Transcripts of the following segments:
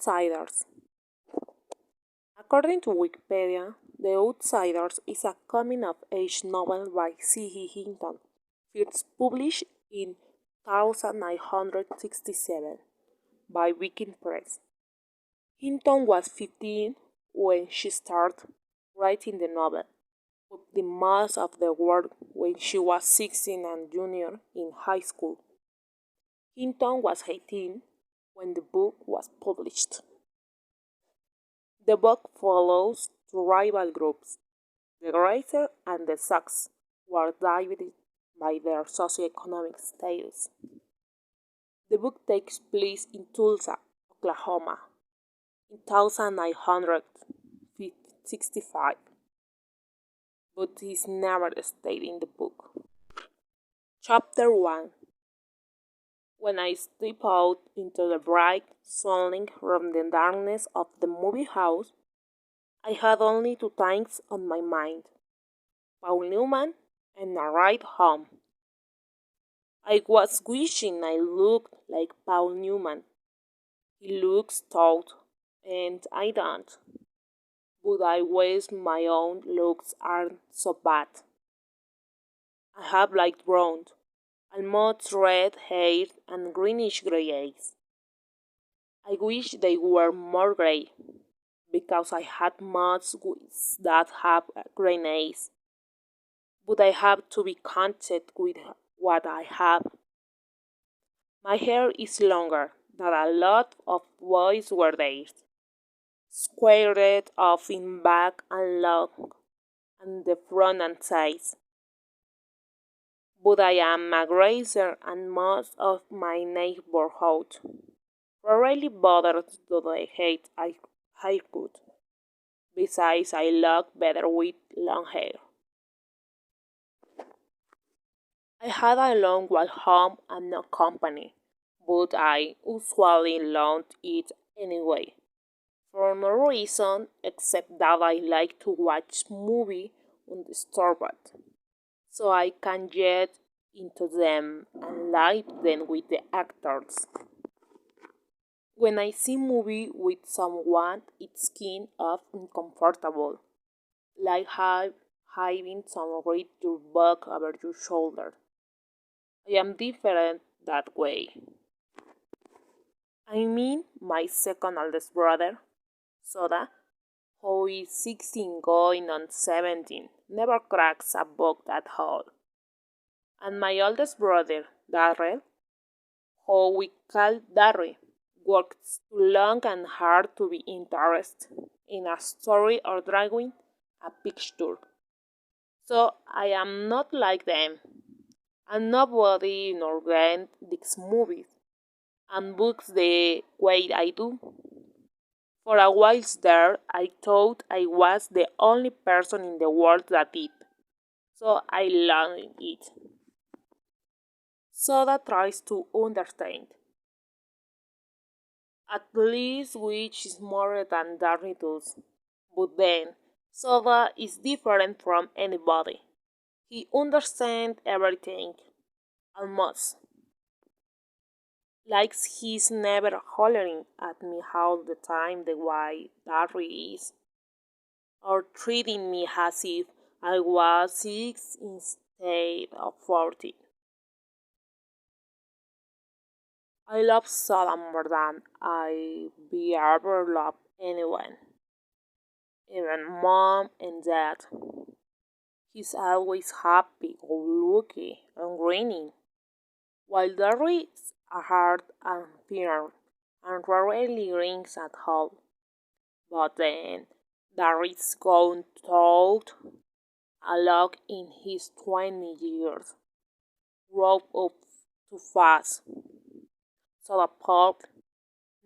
Outsiders. According to Wikipedia, The Outsiders is a coming of age novel by C.E. Hinton, first published in 1967 by Viking Press. Hinton was 15 when she started writing the novel, with the most of the work when she was 16 and junior in high school. Hinton was 18 when the book was published. The book follows two rival groups, the Grazer and the Sox, who are divided by their socioeconomic status. The book takes place in Tulsa, Oklahoma, in 1965, but is never stated in the book. Chapter 1. When I step out into the bright sunlight from the darkness of the movie house, I had only two things on my mind: Paul Newman and a ride home. I was wishing I looked like Paul Newman. He looks stout, and I don't. But I wish my own looks aren't so bad. I have light brown, almost red hair and greenish grey eyes. I wish they were more grey, because I had much wish that have grey eyes. But I have to be content with what I have. My hair is longer than a lot of boys wear theirs, squared off in back and long, and the front and sides. But I am a grazer and most of my neighborhood rarely bothers do they hate a haircut. Besides, I look better with long hair. I had a long walk home and no company, but I usually loaned it anyway, for no reason except that I like to watch movies undisturbed, so I can get into them and live them with the actors. When I see movie with someone, it's kind of uncomfortable, like having someone read your book over your shoulder. I am different that way. I mean, my second oldest brother, Soda, who is 16 going on 17, never cracks a book at all. And my oldest brother, Darrell, who we call Darry, works too long and hard to be interested in a story or drawing a picture. So I am not like them, and nobody in our gang digs movies and books the way I do. For a while there, I thought I was the only person in the world that did, so I learned it. Soda tries to understand, at least which is more than Darny does. But then, Soda is different from anybody. He understands everything, almost. Like he's never hollering at me all the time the way Darry is, or treating me as if I was 6 instead of 14. I love Soda more than I be ever loved anyone, even mom and dad. He's always happy, go lucky, and grinning, while Darry is hard and firm and rarely grins at all. But then Darry's gone through a lot in his 20 years, grew up too fast, so the pulp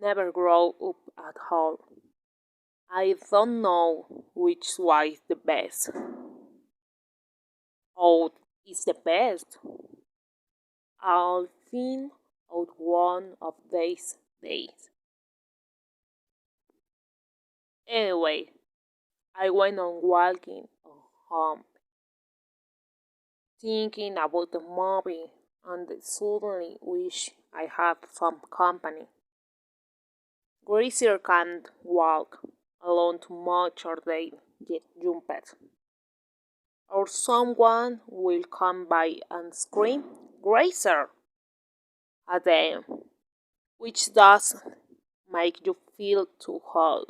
never grow up at all. I don't know which one is the best. Out is the best. I'll find out one of these days. Anyway, I went on walking home, thinking about the movie, and suddenly wish I had some company. Gracier can't walk alone too much or they get jumped. Or someone will come by and scream, Gracer! At them, which doesn't make you feel too hot,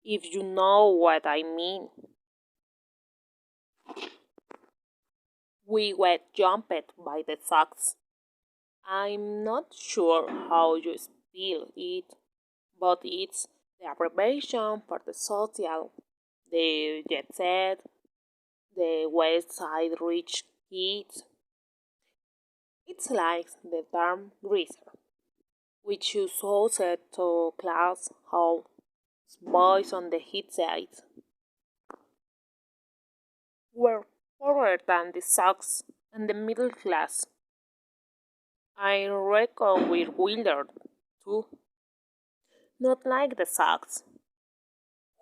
if you know what I mean. We were jumped by the socks. I'm not sure how you spell it, but it's the abbreviation for the social, the jet set, the West Side rich kids. It's like the term greaser, which you used to class how boys on the hit side were poorer than the socks and the middle class. I reckon we're wilder too, not like the socks,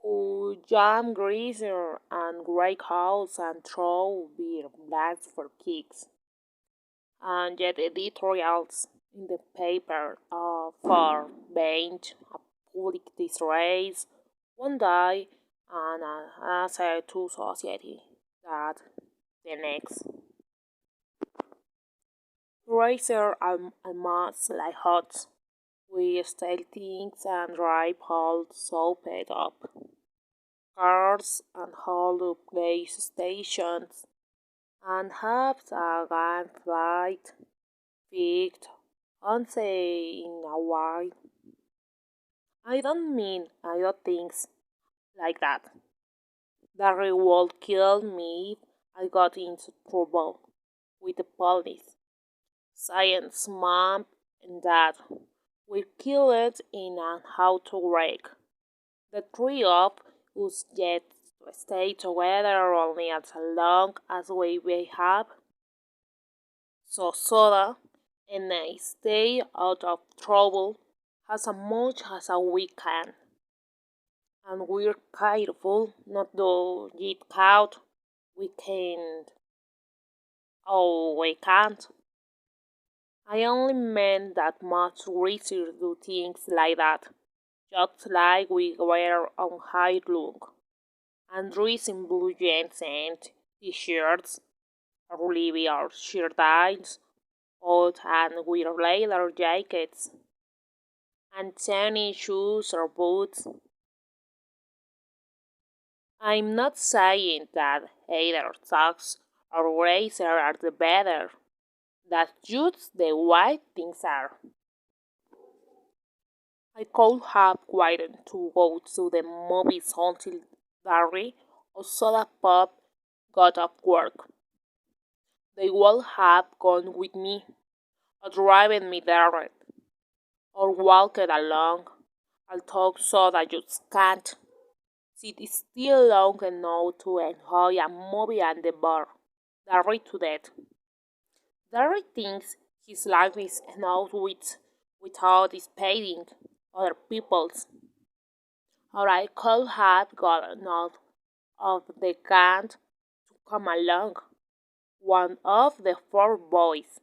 who jam greaser and break house and throw beer bags for kicks, and yet editorials in the paper for bench a public disgrace one day and an answer to society that the next. Racer almost like hot. We steal things and drive all soaped up. Cars and hold up gas stations and have a gunfight picked once in a while. I don't think like that. The would kill me if I got into trouble with the police. Science mom and dad were killed in an auto wreck. The three of us get to stay together only as long as we have so soda and I stay out of trouble as much as we can. And we're careful not to get caught. We can't. Oh, we can't. I only meant that much research do things like that, just like we were on high look, and dress in blue jeans and t-shirts, or leave our shirt eyes out and wear leather jackets, and tennis shoes or boots. I'm not saying that either socks or razor are the better. That's just the way things are. I could have waited to go to the movies until Darry or Soda Pop got off work. They would have gone with me, or driven me there, or walked along. Although Soda just can't sit still long enough to enjoy a movie at the bar. Darry to death. Darry thinks his life is enough without dissipating other people's, or I could have gotten out of the gang to come along. One of the four boys,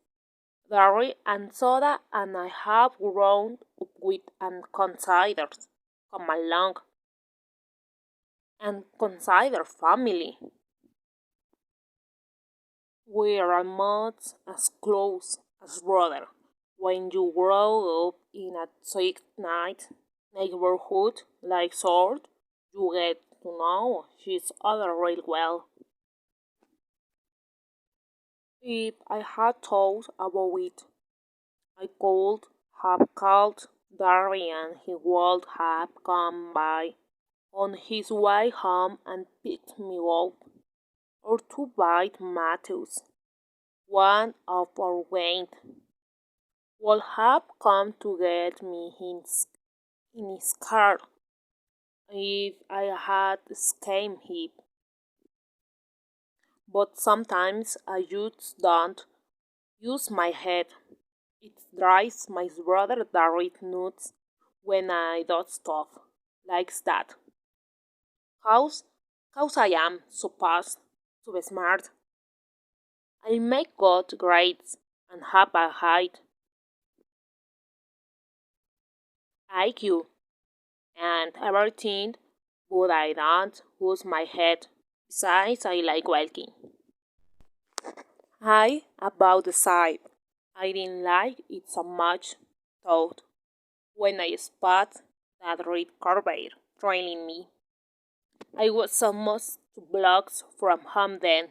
Darry and Soda, and I have grown up with and considered come along and consider family. We are almost as close as brother. When you grow up in a tight neighborhood like Sword, you get to know each other real well. If I had thought about it, I could have called Darian. He would have come by on his way home and picked me up, or to bite Matthews. One of our gang would have come to get me in his car if I had escaped him. But sometimes I just don't use my head. It drives my brother Darryl nuts when I do stuff like that. Cause, cause I am supposed to be smart. I make good grades and have a height IQ and everything, but I don't use my head. Besides, I like walking. I about the side. I didn't like it so much, thought, when I spot that red Corvair trailing me. I was almost 2 blocks from home then,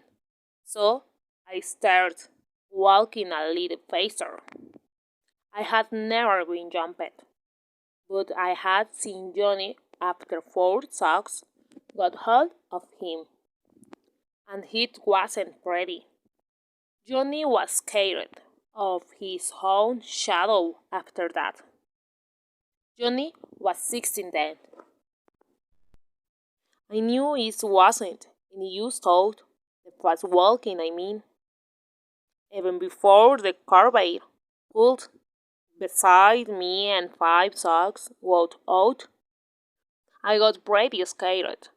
so I started walking a little faster. I had never been jumped, but I had seen Johnny after 4 socks got hold of him, and it wasn't pretty. Johnny was scared of his own shadow after that. Johnny was 16 then. I knew it wasn't any use thought the fast walking I mean. Even before the Corvair pulled beside me and 5 socks got out, I got pretty scared.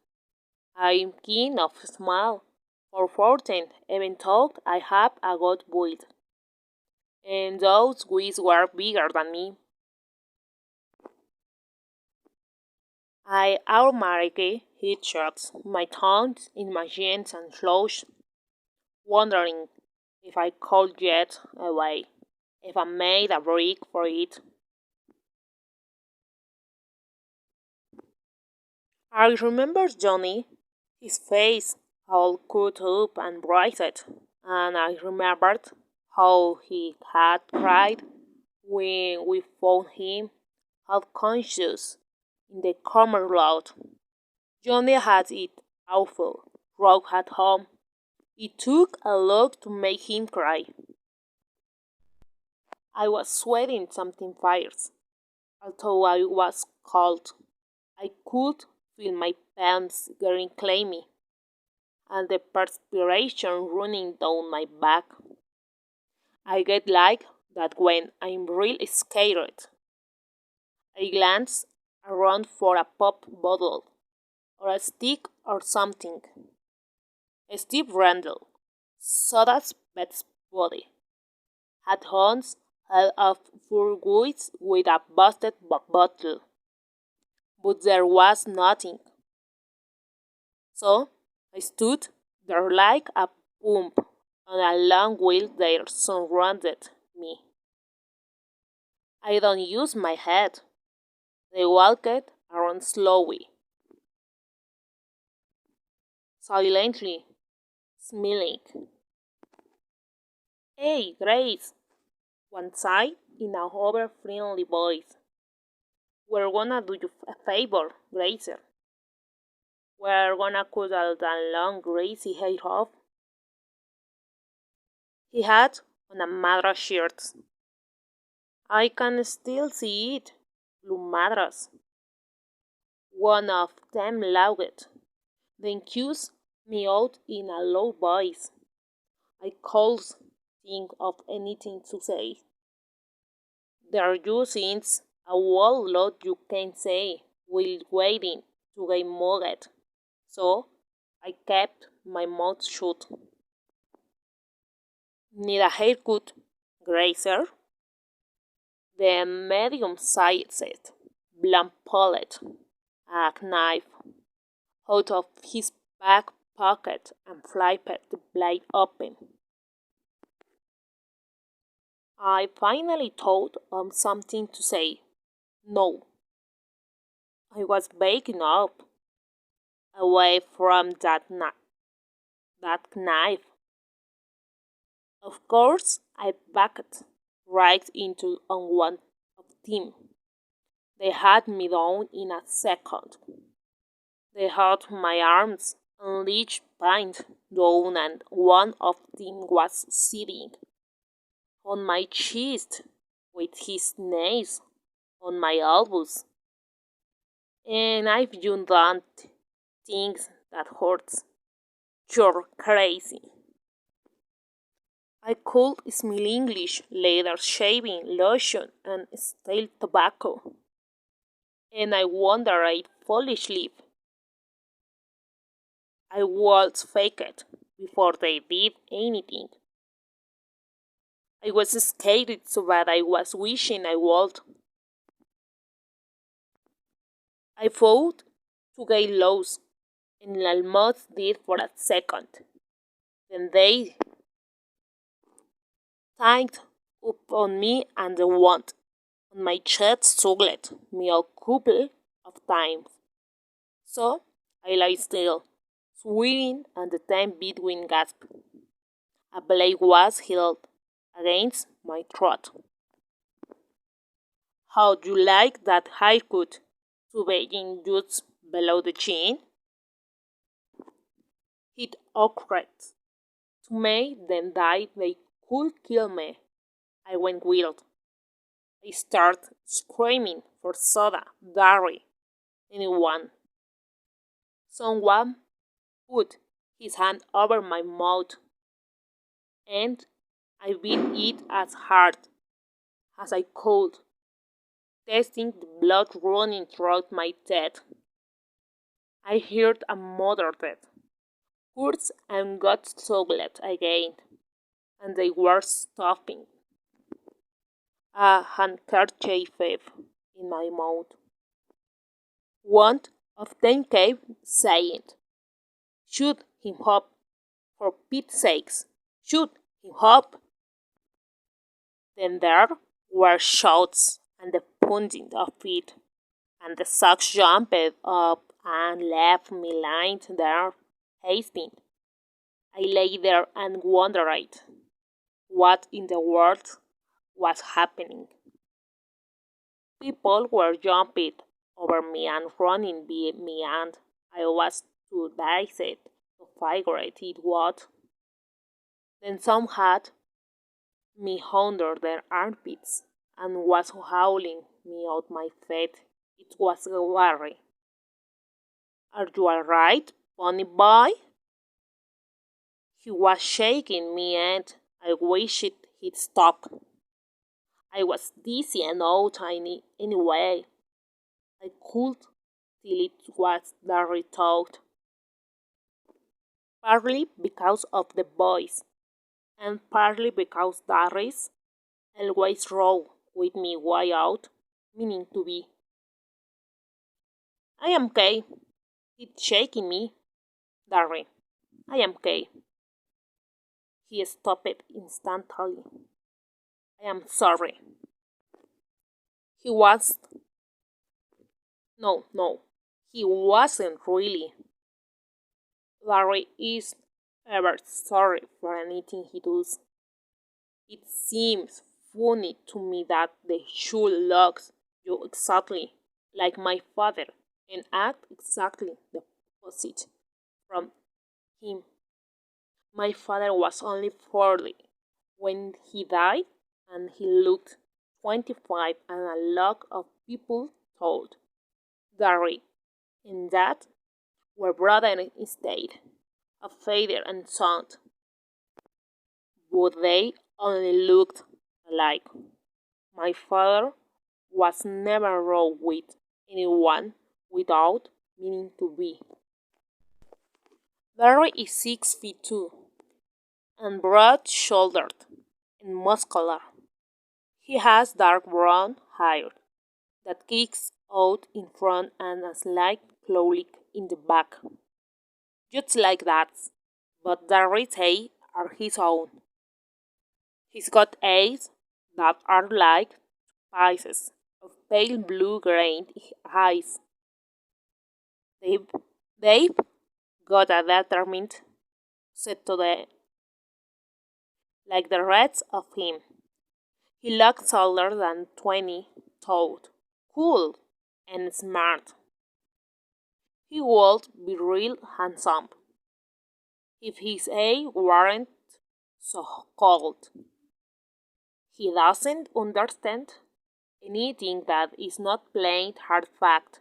I'm keen of small. For 14, even thought I had a good build, and those guys were bigger than me. I automatically hit shots, my thumbs in my jeans and clothes, wondering if I could get away, if I made a break for it. I remember Johnny, his face all cut up and brightened, and I remembered how he had cried when we found him half conscious in the common lot. Johnny had it awful, broke at home. It took a lot to make him cry. I was sweating something fierce, although I was cold. I could feel my pants getting clammy and the perspiration running down my back. I get like that when I'm real scared. I glance around for a pop bottle or a stick or something. Steve Randall, Soda's best buddy, had horns held of fur goods with a busted bottle, but there was nothing. So I stood there like a pump on a long wheel that surrounded me. I don't use my head. They walked around slowly, silently, smiling. Hey, Grace, one side in a over friendly voice. We're gonna do you a favor, Gracer. We're gonna cut all that long greasy hair off. He had on a madras shirt. I can still see it. Blue madras. One of them laughed, then cussed me out in a low voice. I couldn't think of anything to say. There just isn't a whole lot you can say while waiting to get mugged. So I kept my mouth shut. Need a haircut, Grazer? The medium-sized blunt pulled a knife out of his back pocket and flipped the blade open. I finally thought of something to say. No, I was backing up, away from that knife. Of course, I backed right into on one of them. They had me down in a second. They had my arms and legs pinned down, and one of them was sitting on my chest with his knees on my elbows. And I've done things that hurts. You're crazy. I could smell English leather shaving, lotion, and stale tobacco. And I wonder I foolishly I was faked before they did anything. I was scared so bad I was wishing I would. I thought to get lost, and almost did for a second. Then they tanked up on me and the wand on my chest sucked me a couple of times. So I lay still, sweating and the time between gasps. A blade was held against my throat. How'd you like that haircut? To begin just below the chin? It occurred to me then that they could kill me. I went wild. I started screaming for soda, dairy, anyone. Someone put his hand over my mouth, and I beat it as hard as I could, tasting the blood running through my teeth. I heard a muttered curse and got chocolate again, and they were stuffing a handkerchief in my mouth. One of them kept saying, "Shoot him up, for Pete's sakes, shoot him up." Then there were shouts and the pounding of feet, and the socks jumped up and left me lying there, gasping. I lay there and wondered what in the world was happening. People were jumping over me and running behind me, and I was too dazed to figure it what. Then some had me under their armpits and was howling me out my feet. It was Larry. "Are you alright, Bunny boy?" He was shaking me and I wished he'd stop. I was dizzy and out anyway. I could till it was Larry thought. Partly because of the boys, and partly because Darius always rode with me way out, meaning to be. "I am okay." He's shaking me. "Darry, I am okay." He stopped instantly. "I am sorry." He was. No, no, he wasn't really. Larry is ever sorry for anything he does. It seems funny to me that they should look you exactly like my father and act exactly the opposite from him. My father was only 40 when he died, and he looked 25, and a lot of people thought Gary and Dad were brother instead, a father and son, but they only looked alike. My father was never wrong with anyone without meaning to be. Larry is 6 feet 2 and broad shouldered and muscular. He has dark brown hair that kicks out in front and a slight cowlick in the back. Just like that, but Larry's eyes are his own. He's got eyes that are like pieces of pale blue-green eyes. They've, they've got a determined set to the like the rest of him. He looks older than 20, tall, cool, and smart. He would be real handsome if his eye weren't so cold. He doesn't understand anything that is not plain hard fact,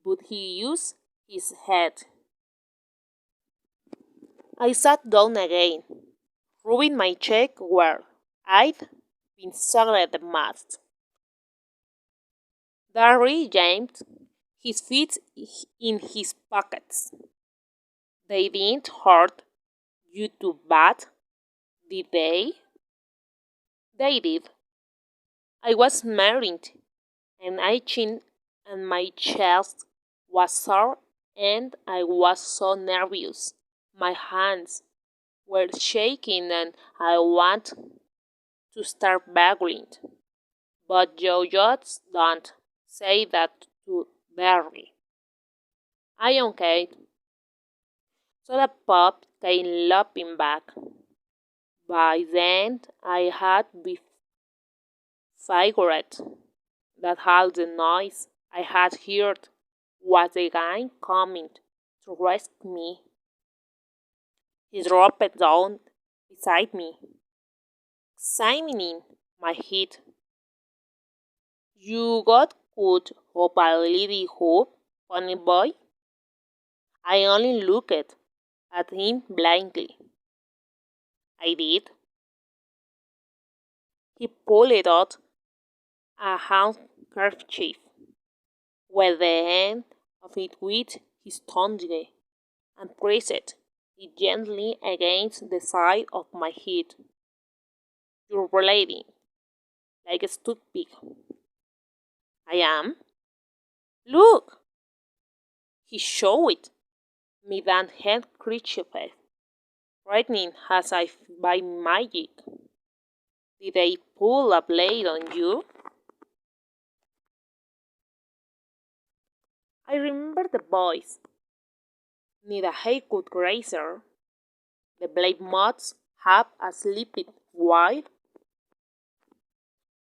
but he uses his head. I sat down again, rubbing my cheek where I'd been sucked the most. Darry jammed his feet in his pockets. "They didn't hurt you too bad, did they?" "They did." I was married and itching and my chest was sore and I was so nervous. My hands were shaking and I want to start babbling. But yo-yos don't say that to Barry. I okay. So the pup came loping back. By then I had figured that all the noise I had heard was the guy coming to rescue me. He dropped down beside me, examining my head. You got cut up a little hoop, funny boy? I only looked at him blankly. I did. He pulled out a handkerchief with the end of it with his tongue and pressed it gently against the side of my head. You're bleeding like a toothpick. I am. Look! He showed me that handkerchief, frightening as if by magic. Did they pull a blade on you? I remember the voice. Need a haircut razor. The blade must have slipped while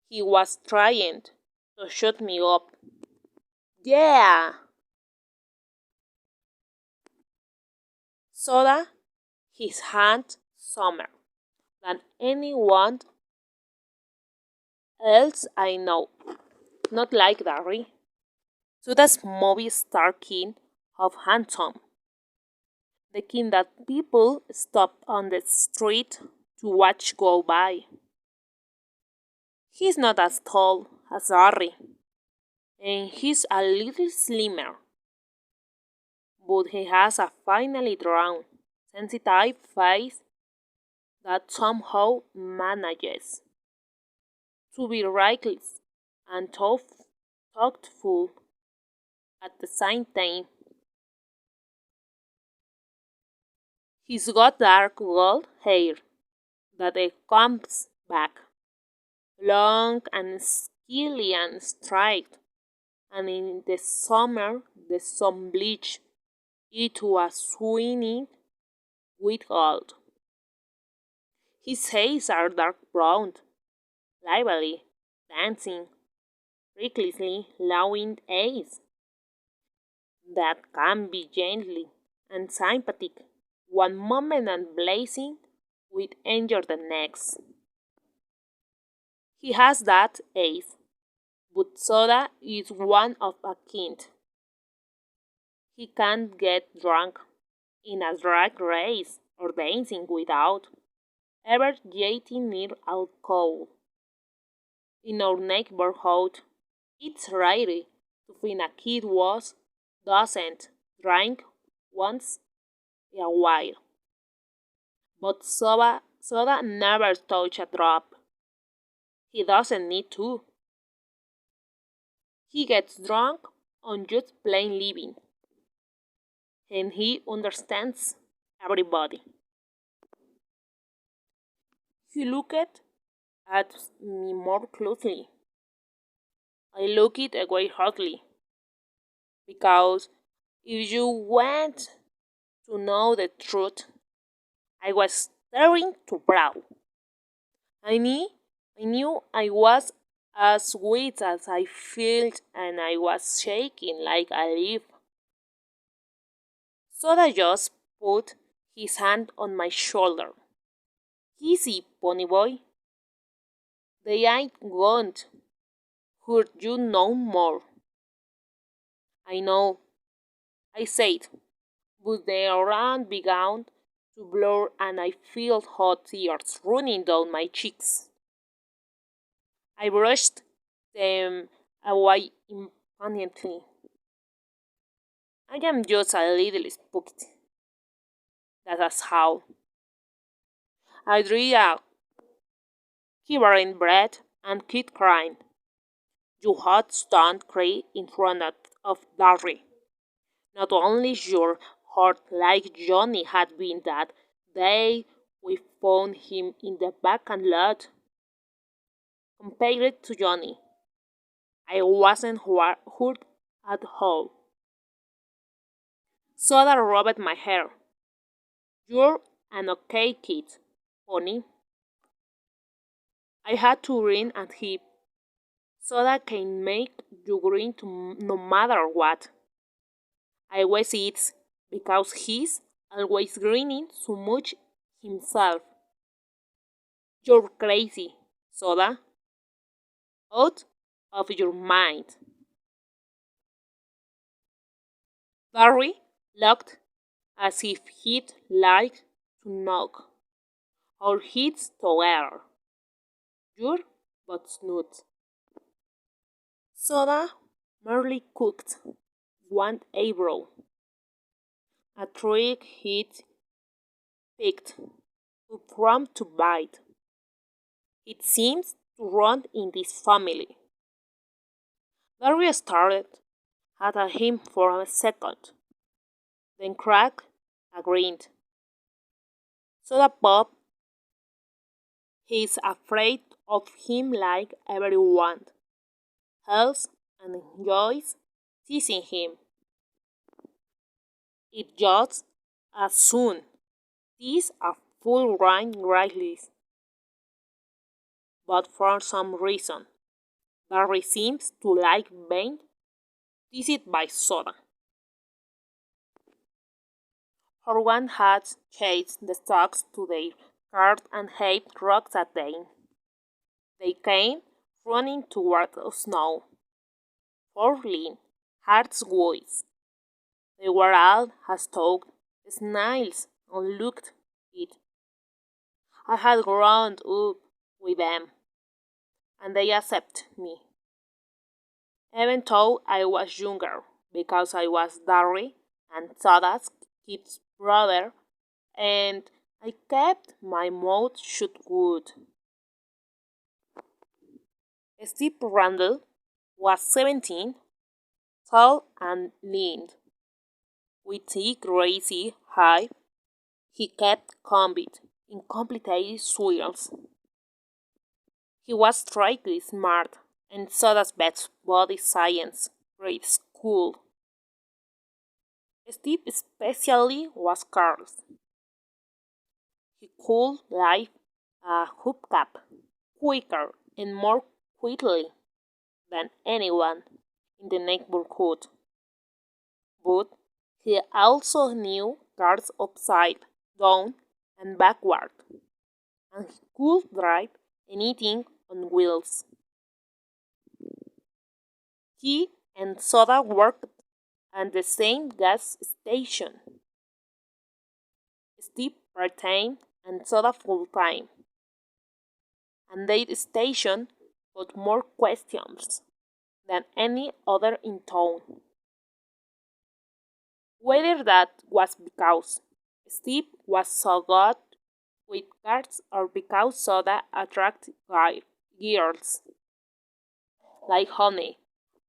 he was trying to shut me up. Yeah! Soda, his hand summer than anyone else I know. Not like Darry. Soda's movie star king of handsome. The king that people stop on the street to watch go by. He's not as tall as Harry, and he's a little slimmer, but he has a finely drawn, sensitive face that somehow manages to be reckless and thoughtful at the same time. He's got dark gold hair that comes back, long and skilly and straight, and in the summer the sun bleached it was swinging with gold. His eyes are dark brown, lively, dancing, recklessly lowing eyes that can be gently and sympathetic one moment and blazing with anger the next. He has that ace, but Soda is one of a kind. He can't get drunk in a drag race or dancing without ever getting near alcohol. In our neighborhood, it's rare to find a kid who doesn't drink once in a while. But Soda never touch a drop. He doesn't need to. He gets drunk on just plain living. And he understands everybody. He looked at me more closely. I looked away hardly, because if you want to know the truth, I was staring to brow. I knew I was as weak as I felt and I was shaking like a leaf. Soda just put his hand on my shoulder. Easy, pony boy. They ain't going to hurt you no more. I know, I said, but the rain began to blur and I felt hot tears running down my cheeks. I brushed them away impatiently. I am just a little spooked. That's how. I drew a quivering breath and kept crying. You had stand cry in front of Darry. Not only your heart like Johnny had been that day we found him in the back and lot. Compared to Johnny, I wasn't hurt at all. Soda rubbed my hair. You're an okay kid, honey. I had to grin at him. Soda can make you grin no matter what. I always eats because he's always grinning so much himself. You're crazy, Soda. Out of your mind. Barry looked as if he'd like to knock our heads together. Your but snoot. Soda merely cooked one eyebrow, a trick he'd picked up from to bite. It seems to run in this family. Barry stared at him for a second, then cracked a grin. Soda Bob is afraid of him like everyone else and enjoys teasing him. It just as soon tease a full rhyme Riley's, but for some reason Barry seems to like being teased by Soda. Horwan had chased the stocks to their cart and heaped rocks at them. They came running toward us now. Poor Lynn Hart's voice. They were all as tall snails and looked it. I had grown up with them, and they accepted me, even though I was younger, because I was Darry and Soda's kid's brother, and I kept my mouth shut good. Steve Randall was 17, tall and lean. With his crazy hair, he kept combed in complicated swirls. He was strictly smart and Soda's best body science grade school. Steve especially was Carl's. He could lift a hubcap quicker and more quickly than anyone in the neighborhood. But he also knew cars upside down and backward, and he could drive anything on wheels. He and Soda worked at the same gas station. Steve part-time and Soda full-time. And their station got more questions than any other in town. Whether that was because Steve was so good with cards or because Soda attracted girls like honey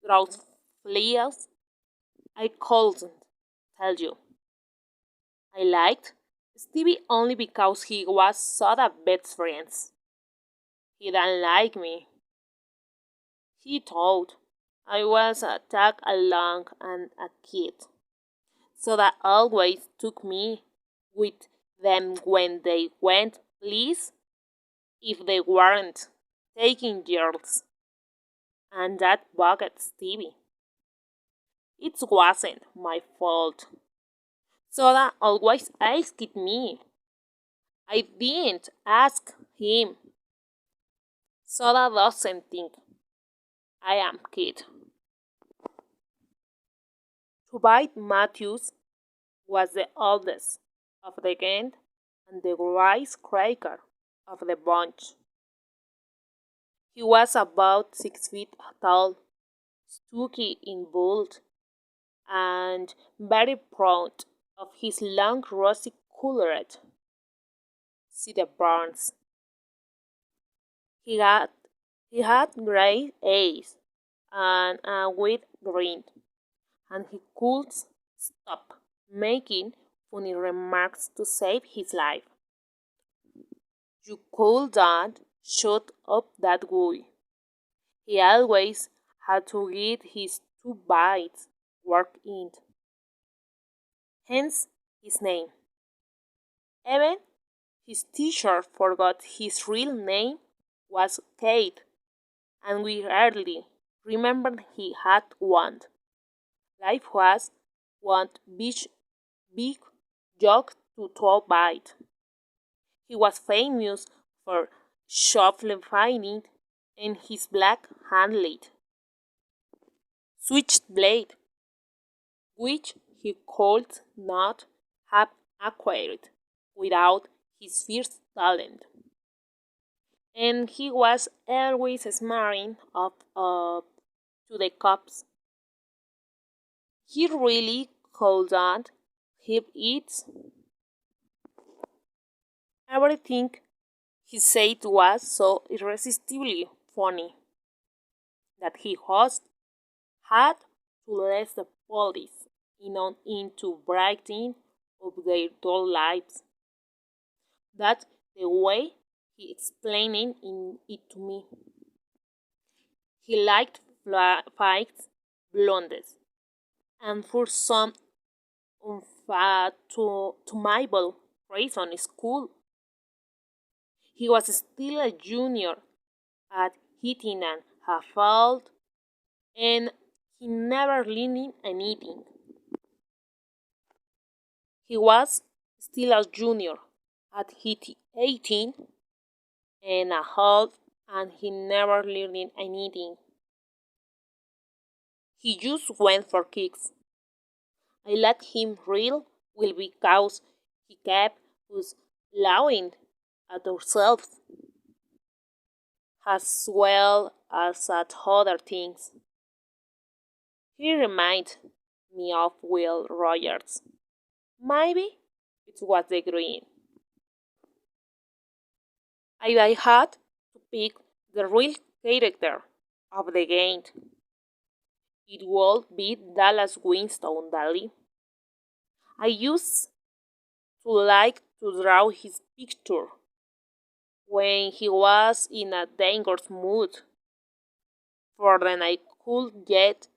draws fleas, I couldn't tell you. I liked Stevie only because he was Soda's best friend. He didn't like me. He thought I was a tag along and a kid. Soda always took me with them when they went please if they weren't taking girls. And that bugged Stevie. It wasn't my fault. Soda always asked me. I didn't ask him. Soda doesn't think I am kid. Tobias Matthews was the oldest of the gang and the wisecracker of the bunch. He was about 6 feet tall, stocky in build, and very proud of his long rosy colored sideburns. He had he had gray eyes, and a wide grin, and he could stop making funny remarks to save his life. You could not shut up that guy. He always had to get his 2 bites worked in, hence his name. Even his teacher forgot his real name was Kate, and we hardly remembered he had one. Life was one big joke to talk about. He was famous for shoplifting and his black-handled switchblade, which he could not have acquired without his fierce talent. And he was always smarting up to the cops. He really could not have it. Everything he said was so irresistibly funny that he host had to let the police in on into brighten of their dull lives. That's the way he explained it to me. He liked fights, blondes, and for some unfathomable reason in school, he was still a junior at hitting and had failed, and he never learned anything. He was still a junior at hit 18 and a half, and he never learned anything. He just went for kicks. I let him real well because he kept us laughing at ourselves as well as at other things. He reminded me of Will Rogers. Maybe it was the green. If I had to pick the real character of the game, it would be Dallas Winston Daly. I used to like to draw his picture when he was in a dangerous mood, for then I could get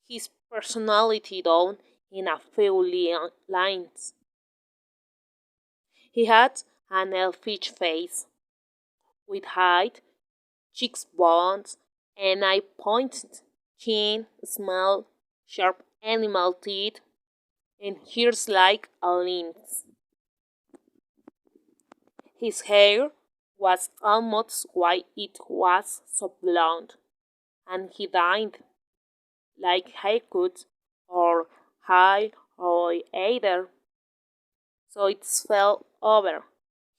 his personality down in a few lines. He had an elfish face, with high cheekbones, and a pointed chin, small, sharp animal teeth, and ears like a lynx. His hair was almost white, it was so blonde, and he dyed like haircut or hair or either, so it fell over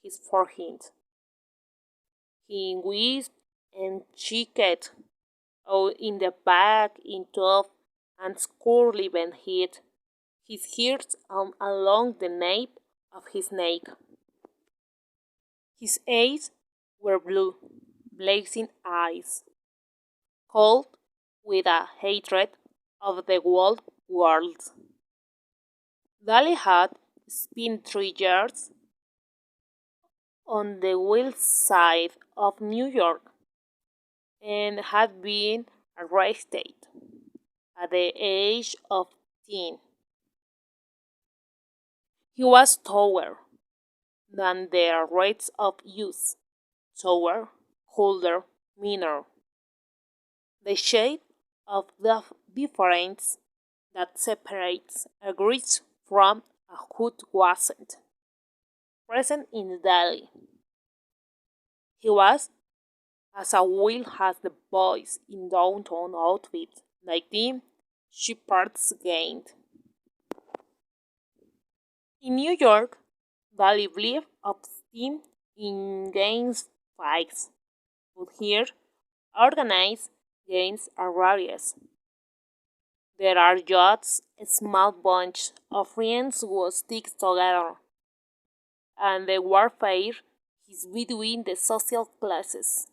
his forehead. He wheezed and cheeked out in the back in tough and squirrely beneath his ears along the nape of his neck. His eyes were blue, blazing eyes, cold with a hatred of the whole world. Dali had spent 3 years on the west side of New York and had been arrested at the age of 10. He was taller than the rest of youth, taller, colder, meaner. The shade of the difference that separates a grit from a hood wasn't present in Delhi. He was as a will as the boys in downtown outfits like Tim Shepard's gained. In New York, Dali believed of steam in games fights, but here, organized games are various. There are just a small bunch of friends who stick together, and the warfare is between the social classes.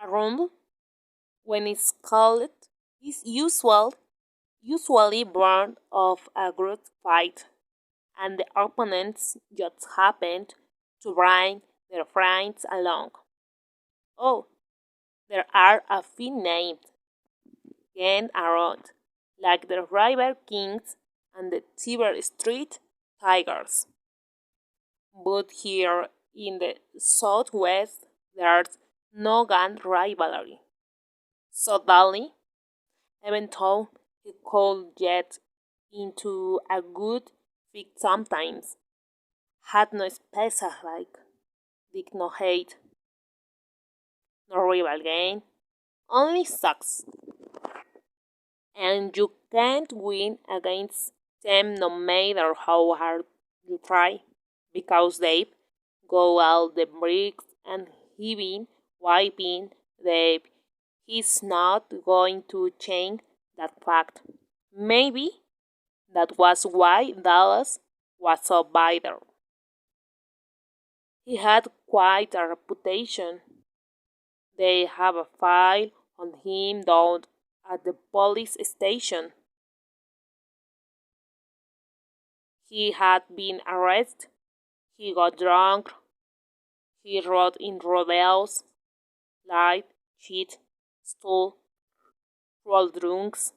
A rumble When it's called, is usually born of a group fight, and the opponents just happened to bring their friends along. Oh, there are a few named again around, like the River Kings and the Tiber Street Tigers. But here in the Southwest, there's no gun rivalry. So Dali, even though he could get into a good fight sometimes, had no specific, did no hate, no rival game, only sucks. And you can't win against them no matter how hard you try, because they go all the bricks and heaving, wiping, they he's not going to change that fact. Maybe that was why Dallas was so bitter. He had quite a reputation. They have a file on him down at the police station. He had been arrested, he got drunk, he rode in rodeos, lied, cheated, stole, rolled drunks,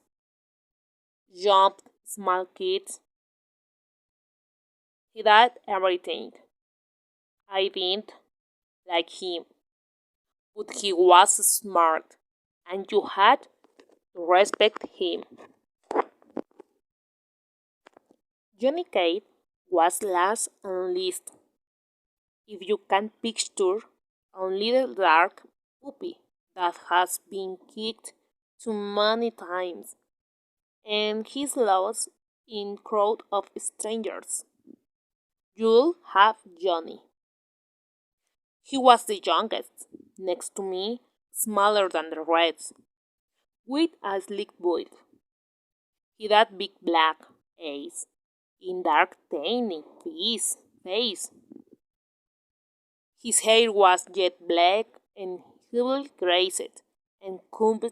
jumped small kids. He did everything. I didn't like him, but he was smart, and you had to respect him. Johnny Cage was last on list. If you can picture a little dark puppy that has been kicked too many times and he's lost in crowd of strangers, you'll have Johnny. He was the youngest, next to me, smaller than the rest, with a slick build. He had big black eyes, in dark tiny face. His hair was jet black and heavily greased and combed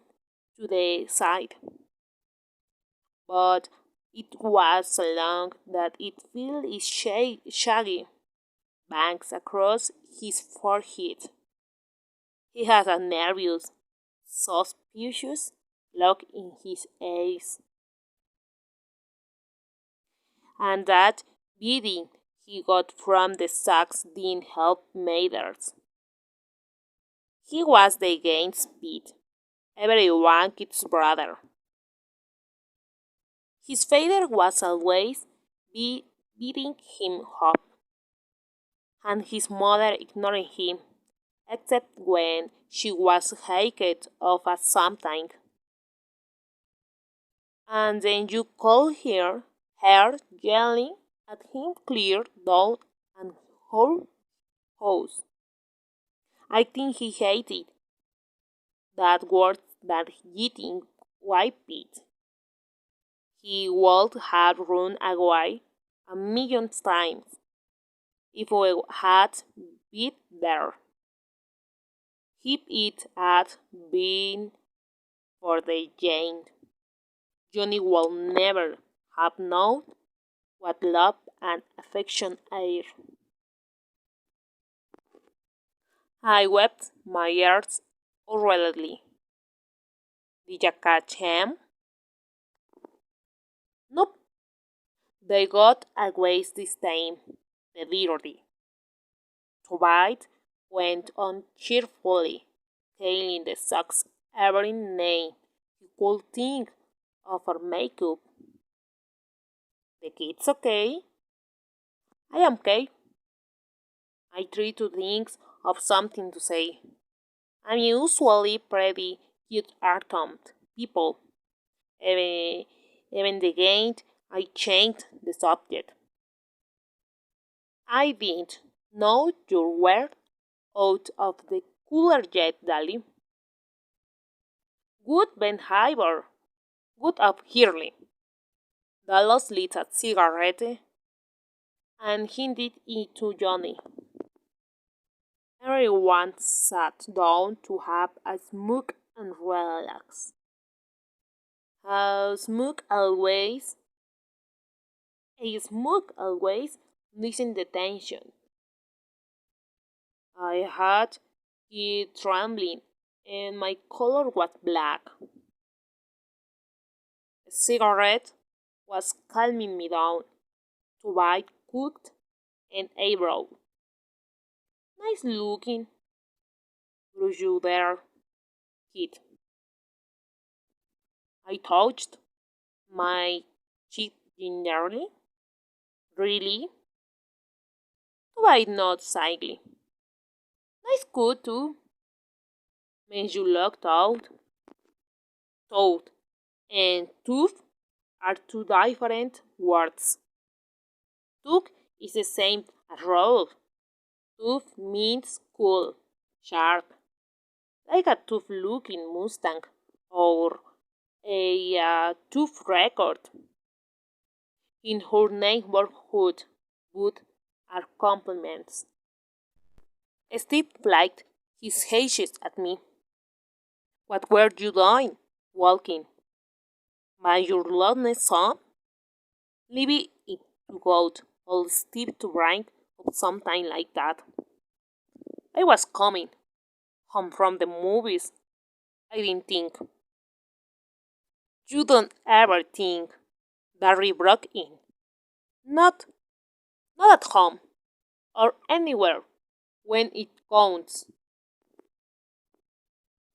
to the side, but it was so long that it felt shaggy bangs across his forehead. He had a nervous, suspicious look in his eyes, and that beating he got from the sacks didn't help matters. He was the game's beat, everyone kid's brother. His father was always beating him up, and his mother ignoring him, except when she was hacked off at something. And then you could hear her yelling at him clear down and whole house. I think he hated that word that eating wiped it. He would have run away a million times if we had been there. If it had been for the Jane, Johnny would never have known what love and affection are. I wept my ears hurriedly. Did you catch him? Nope. They got away this time, the dirty. Tobias went on cheerfully, telling the socks every name he could think of for makeup. The kid's okay? I am okay. I try to think of something to say. I'm usually pretty cute armed people. Even, even the game, I changed the subject. I didn't know you were out of the cooler yet, Dali. Good behavior. Good up Hurley. Dallas lit a cigarette and handed it to Johnny. Everyone sat down to have a smoke and relax. A smoke always listen the tension. I had it trembling and my color was black. A cigarette was calming me down to bite cooked and eyebrow. Nice looking, brush you there, kid. I touched my cheek gingerly. Really? Why not slightly? Nice good too. Means you looked out. Toad and tooth are two different words. Tooth is the same as road. Tooth means cool, sharp, like a tough looking Mustang or a tooth record in her neighborhood would are compliments. Steve flicked his hedges at me. What were you doing? Walking. By your loudness, son? Leave it to God, or Steve to bring up something like that. I was coming home from the movies. I didn't think. You don't ever think. Barry broke in. Not, not at home or anywhere when it counts.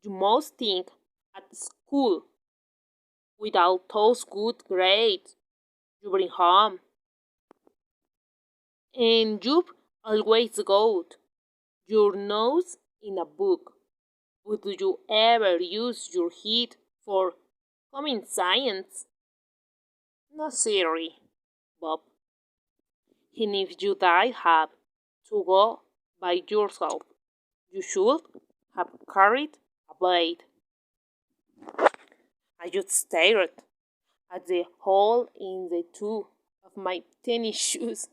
You must think at school with all those good grades you bring home. And you've always got your nose in a book. Would you ever use your head for common science? No, sorry, Bob. And if you did have to go by yourself, you should have carried a blade. I just stared at the hole in the toe of my tennis shoes.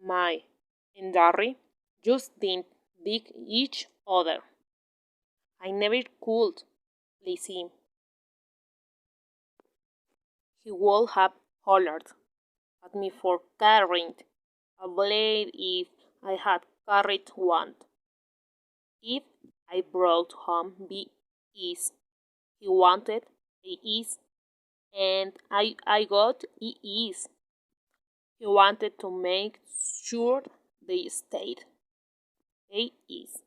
My and Darry just didn't dig each other. I never could please him. He would have hollered at me for carrying a blade if I had carried one. If I brought home the is he wanted a is and I got a is. He wanted to make sure they stayed. A is.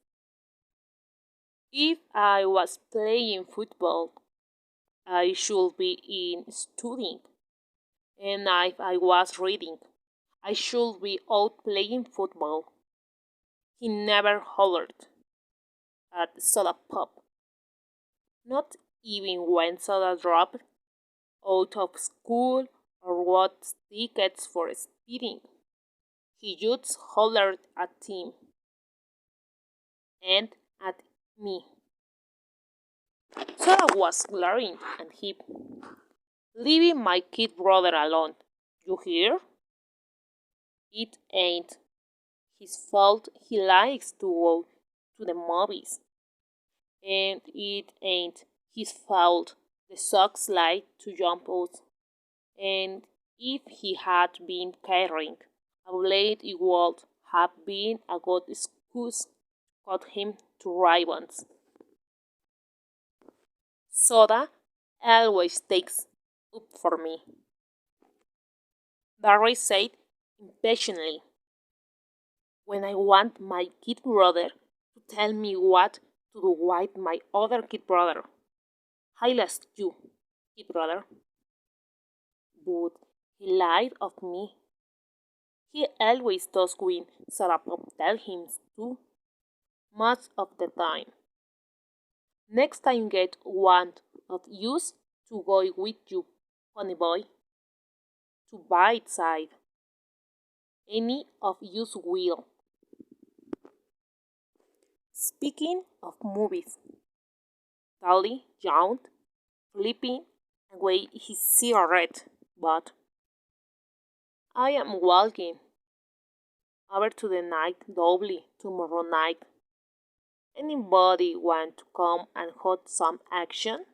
If I was playing football, I should be in studying. And if I was reading, I should be out playing football. He never hollered at Soda Pop, not even when Soda dropped out of school or got tickets for speeding. He just hollered at him and at me. Soda was glaring at him, leaving my kid brother alone. You hear? It ain't his fault he likes to go to the movies. And it ain't his fault the socks like to jump out. And if he had been carrying a blade, it would have been a good excuse to cut him to ribbons. Soda always takes up for me, Barry said impatiently. When I want my kid brother to tell me what to do with my other kid brother, I ask you, kid brother. But he lied of me. He always does when Sarapop tell him to, much of the time. Next time get one of yous to go with you, honey boy, to bite side. Any of yous will. Speaking of movies, Dolly yawned, flipping away his cigarette, but I am walking over to the night doubly tomorrow night. Anybody want to come and hold some action?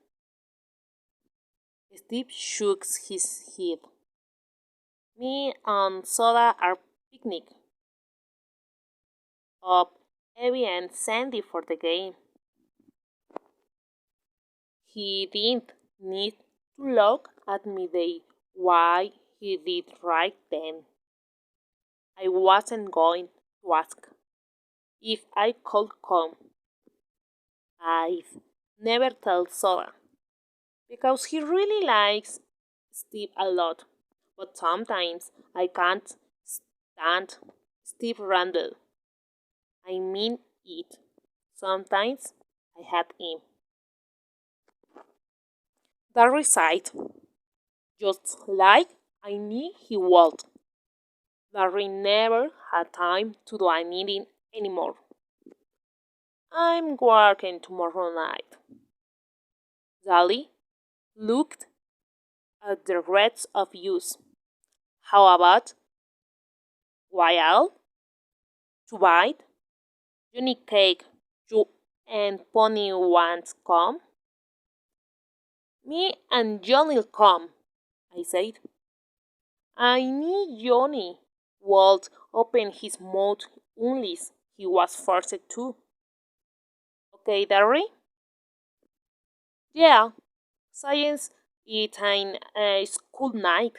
Steve shook his head. Me and Soda are picnic up Evie and Sandy for the game. He didn't need to look at me the way he did right then. I wasn't going to ask if I could come. I've never told Soda because he really likes Steve a lot, but sometimes I can't stand Steve Randall. I mean it. Sometimes I had him. That reside, just like I knew he would. Larry never had time to do anything anymore. I'm working tomorrow night. Sally looked at the rest of use. How about Wild, to bite, Johnny Cake, you and Pony once come? Me and Johnny'll come, I said. I knew Johnny would open his mouth unless he was forced to. Okay, Darry? Yeah, science it ain't a school night.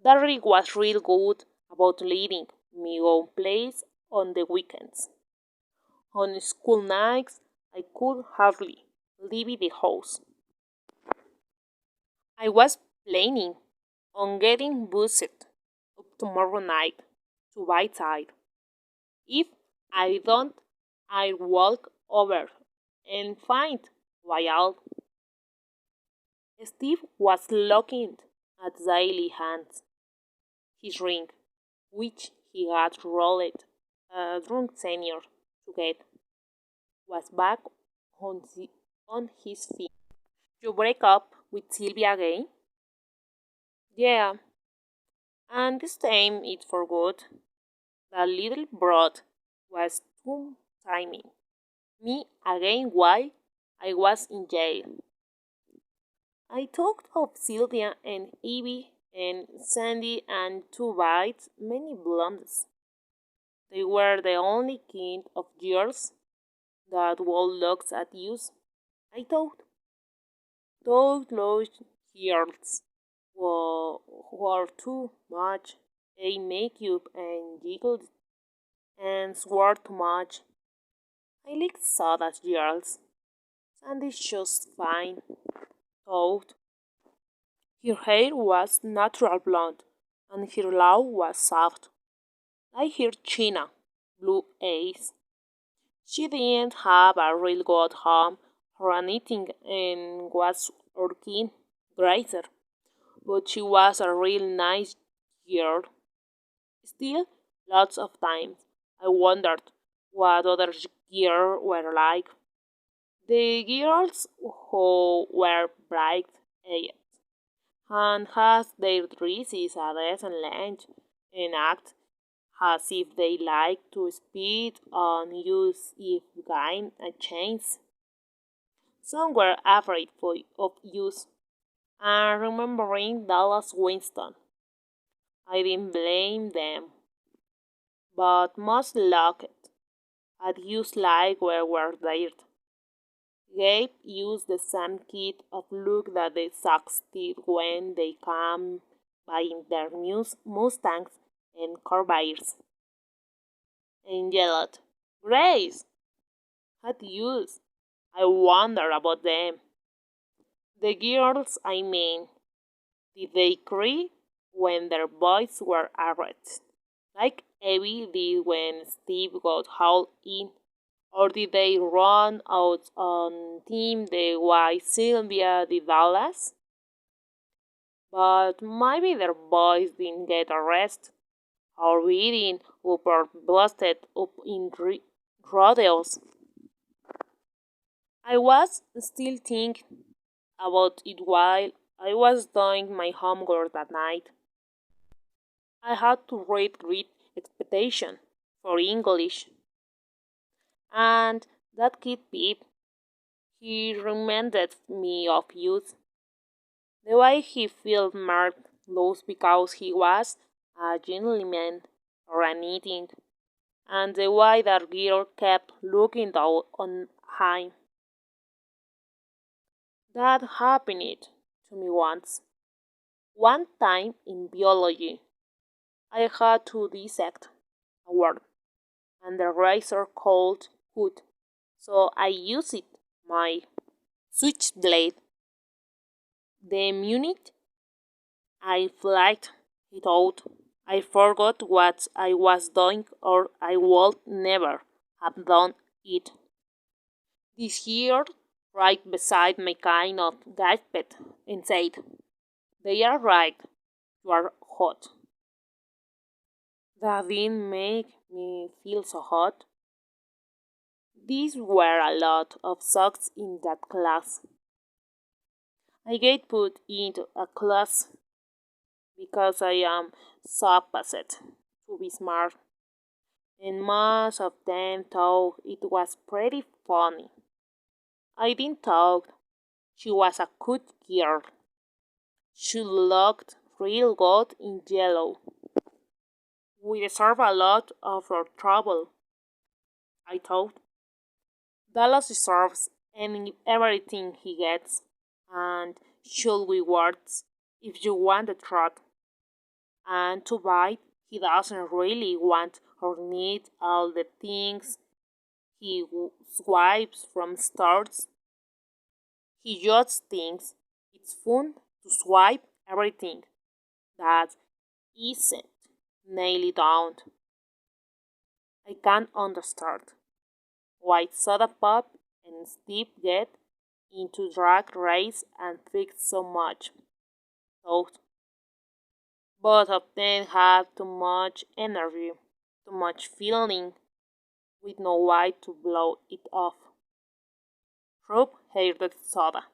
Darry was real good about letting me go plays on the weekends. On school nights, I could hardly leave the house. I was planning on getting buzzed up tomorrow night to Whiteside. If I don't, I'll walk over and find Wild. Steve was looking at Daily hands. His ring, which he had rolled a drunk senior to get, was back on his feet. You break up with Sylvia again? Yeah, and this time it's for good. The little broad was too timing me again while I was in jail. I talked of Sylvia and Evie and Sandy and two bites, many blondes. They were the only kind of girls that would look at you. I thought those girls were too much. They makeup and giggled and swore too much. I liked sodas girls. Sandy's just fine, thought. Her hair was natural blonde, and her laugh was soft, like her china, blue eyes. She didn't have a real good home or anything and was working greater, but she was a real nice girl. Still, lots of times I wondered what other girls were like. The girls who were bright eyed and had their dresses a decent length and act as if they liked to spit on you if given a chance. Some were afraid of use, and remembering Dallas Winston, I didn't blame them, but most looked at use like we were there. Gabe used the same kit of look that the Sox did when they came buying their new Mustangs and Corvairs. And yelled, Grace! Had use. I wonder about them. The girls, I mean, did they cry when their boys were arrested, like Evie did when Steve got hauled in? Or did they run out on team the way Sylvia did Dallas? But maybe their boys didn't get arrested or beaten up or busted up in rodeos. I was still thinking about it while I was doing my homework that night. I had to read Great Expectation for English, And that kid Pip, he reminded me of youth. The way he felt marked loose because he was a gentleman or anything, and the way that girl kept looking down on him. That happened to me once. One time in biology, I had to dissect a word, and the razor called hood, so I used my switchblade. The minute I flicked it out, I forgot what I was doing, or I would never have done it. This year, right beside me, kind of gasped and said, "They are right, you are hot." That didn't make me feel so hot. These were a lot of socks in that class. I get put into a class because I am supposed to be smart, and most of them thought it was pretty funny. I didn't thought she was a good girl. She looked real good in yellow. We deserve a lot of our trouble, I thought. Dallas deserves everything he gets, and should we words if you want the truth. And to buy, he doesn't really want or need all the things he swipes from stores. He just thinks it's fun to swipe everything that isn't nailed down. I can't understand why Soda Pop and Steve get into drag race and fix so much. Both, both of them have too much energy, too much feeling, with no way to blow it off. Rob hated soda.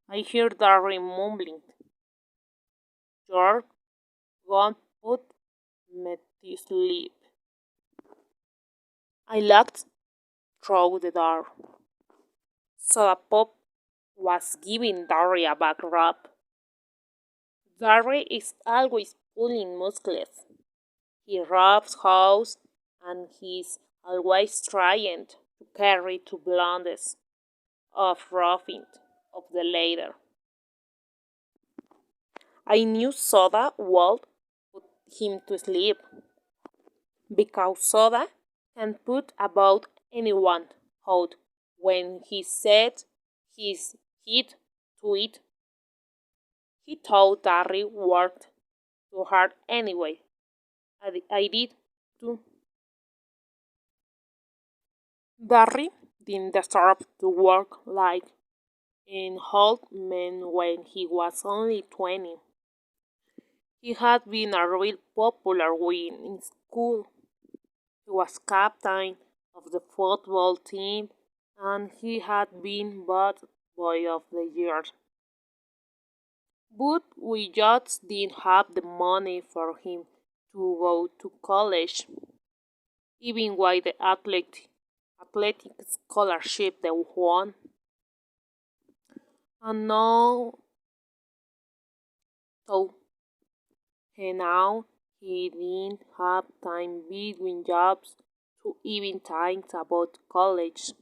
I hear Darry mumbling. George, go put me to sleep. I looked through the door. Soda Pop was giving Darry a back rub. Darry is always pulling muscles. He rubs house and he's always trying to carry two blondes off roughing of the ladder. I knew Soda would put him to sleep because Soda can put about anyone out when he said his head to it. He thought Darry worked too hard anyway. I did too. Darry didn't deserve to work like an old man when he was only 20. He had been a real popular win in school. He was captain of the football team and he had been bad boy of the year. But we just didn't have the money for him to go to college, even with the athletic scholarship they won. And now, so, and now he didn't have time between jobs to even think about college.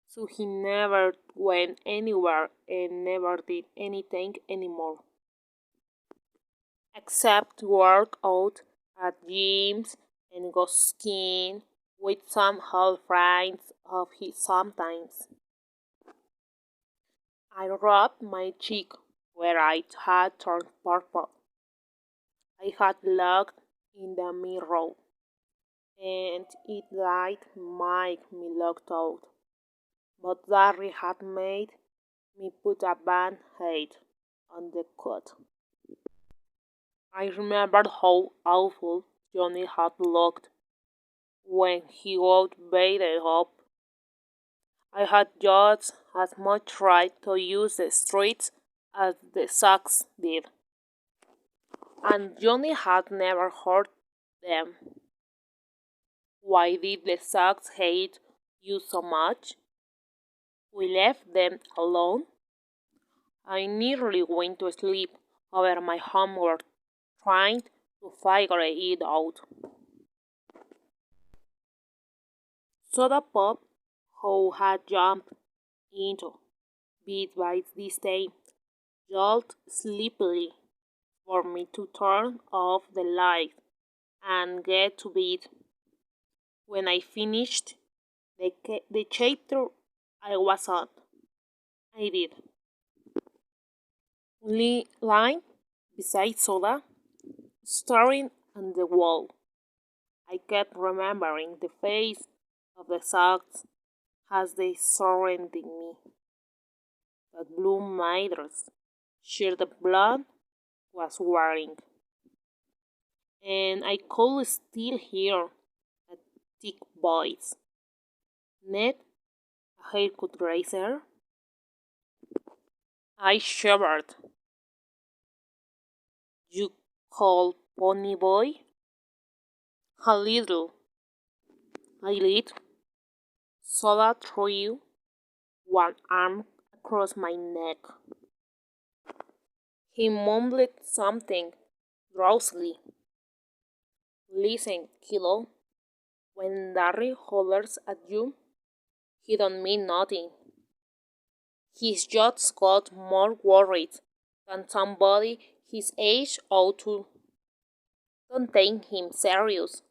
So he never went anywhere and never did anything anymore except work out at gyms and go skiing with some old friends of his sometimes. I rubbed my cheek where I had turned purple. I had looked in the mirror and it did make me look out, but Larry had made me put a band-aid on the cut. I remembered how awful Johnny had looked when he got baited up. I had just as much right to use the streets as the Sox did, and Johnny had never hurt them. Why did the socks hate you so much? We left them alone. I nearly went to sleep over my homework, trying to figure it out. Soda Pop, who had jumped into bed by this time, yelled sleepily for me to turn off the light and get to bed. When I finished the chapter I was on, I did. Lying beside Soda, staring at the wall. I kept remembering the face of the socks as they surrounded me. That blue mitres, sheer the blood was wearing, and I could still hear a thick voice. Ned, a haircut razor. I shivered. You call Pony Boy? A little. I did. Soda threw one arm across my neck. He mumbled something drowsily. Listen, kiddo, when Darry hollers at you, he don't mean nothing. He's just got more worried than somebody his age ought to. Don't take him serious,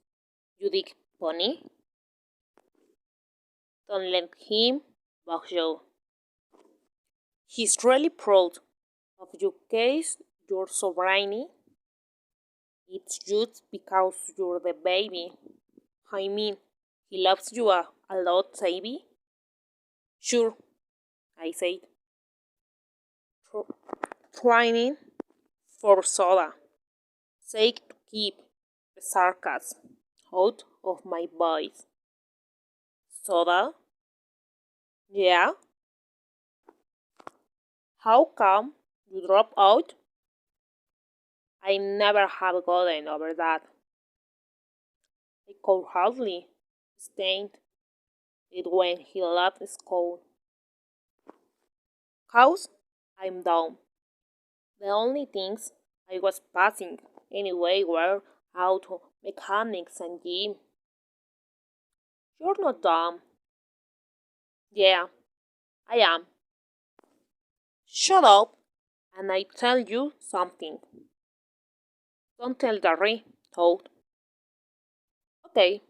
you big pony. Don't let him bug you. He's really proud of your case, your sovereignty. It's just because you're the baby. I mean, he loves you a lot, Savvy. Sure, I said, trying for Soda sake to keep the sarcasm out of my voice. Soda? Yeah? How come you dropped out? I never have gotten over that. I could hardly stand it when he left school. Cause I'm dumb. The only things I was passing anyway were auto mechanics and gym. You're not dumb. Yeah, I am. Shut up and I tell you something. Don't tell Darry, told. Okay,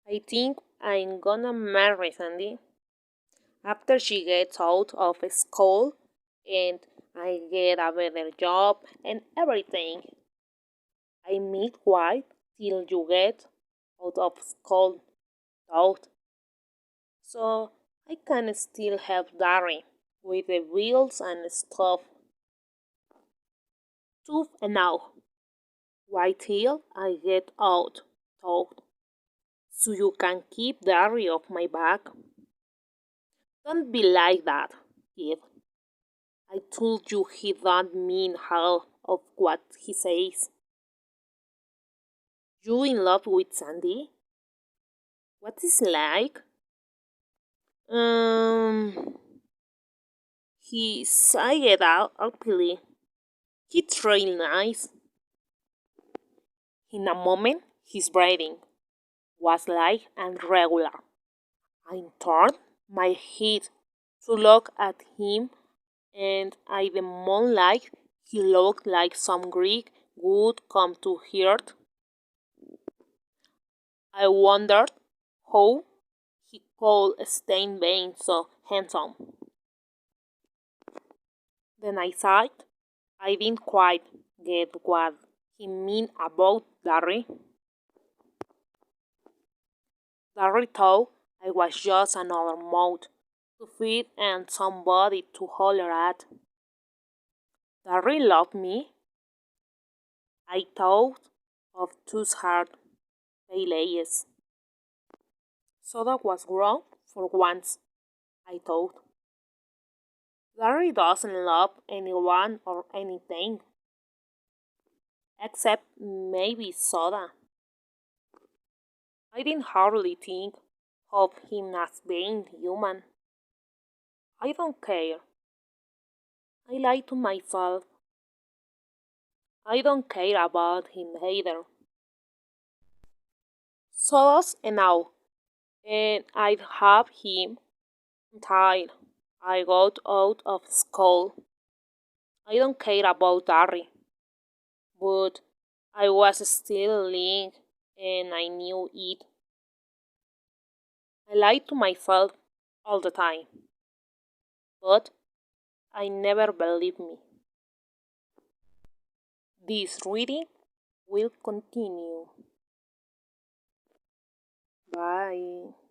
I think I'm gonna marry Sandy after she gets out of school and I get a better job and everything. I mean, why till you get out of school, thought. So I can still help Darry with the bills and stuff. Tough enough. Wait till I get out, thought. So you can keep Darry off my back. Don't be like that, kid. I told you he don't mean half of what he says. You in love with Sandy? What is like? Um, he sighed out happily. It's really nice. In a moment, his breathing was light and regular. I turned my head to look at him, and in the moonlight, he looked like some Greek would come to earth. I wondered how he could stand being so handsome. Then I sighed. I didn't quite get what he meant about Darry. Darry thought I was just another mouth to feed and somebody to holler at. Darry loved me. I thought of those hard pale. So that was wrong for once, I thought. Darry doesn't love anyone or anything, except maybe Soda. I didn't hardly think of him as being human. I don't care. I lie to myself. I don't care about him either. So that's enough. And I'd have him tired. I got out of school. I don't care about Harry. But I was still lying and I knew it. I lied to myself all the time. But I never believed me. This reading will continue. Bye.